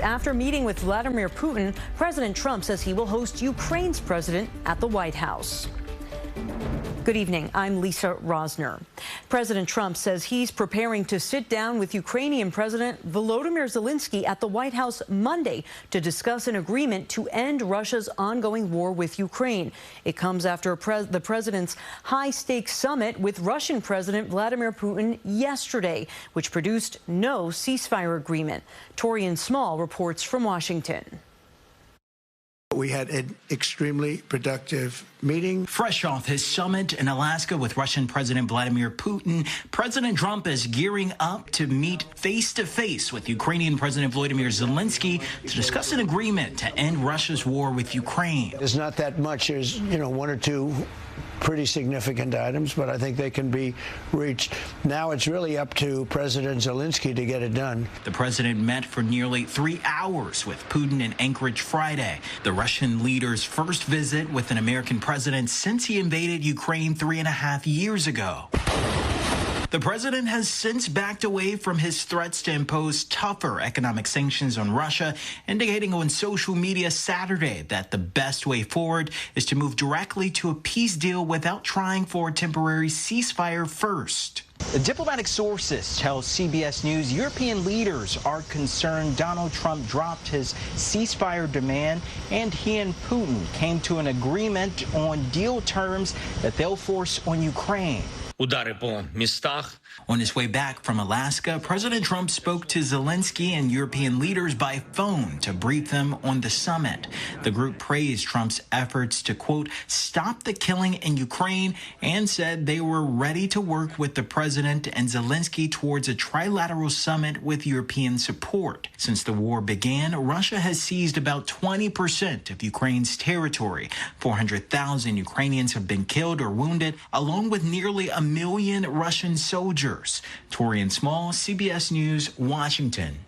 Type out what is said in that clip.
After meeting with Vladimir Putin, President Trump says he will host Ukraine's president at the White House. Good evening. I'm Lisa Rosner. President Trump says he's preparing to sit down with Ukrainian President Volodymyr Zelenskyy at the White House Monday to discuss an agreement to end Russia's ongoing war with Ukraine. It comes after the president's high-stakes summit with Russian President Vladimir Putin yesterday, which produced no ceasefire agreement. Taurean Small reports from Washington. We had an extremely productive meeting. Fresh off his summit in Alaska with Russian President Vladimir Putin, President Trump is gearing up to meet face-to-face with Ukrainian President Volodymyr Zelenskyy to discuss an agreement to end Russia's war with Ukraine. There's not that much. There's, one or two pretty significant items, but I think they can be reached. Now it's really up to President Zelenskyy to get it done. The president met for nearly 3 hours with Putin in Anchorage Friday, the Russian leader's first visit with an American president since he invaded Ukraine 3.5 years ago. The president has since backed away from his threats to impose tougher economic sanctions on Russia, indicating on social media Saturday that the best way forward is to move directly to a peace deal without trying for a temporary ceasefire first. Diplomatic sources tell CBS News European leaders are concerned Donald Trump dropped his ceasefire demand and he and Putin came to an agreement on deal terms that they'll force on Ukraine. On his way back from Alaska, President Trump spoke to Zelenskyy and European leaders by phone to brief them on the summit. The group praised Trump's efforts to, quote, stop the killing in Ukraine and said they were ready to work with the president and Zelenskyy towards a trilateral summit with European support. Since the war began, Russia has seized about 20% of Ukraine's territory. 400,000 Ukrainians have been killed or wounded, along with nearly 1 million Russian soldiers. Taurean Small, CBS News, Washington.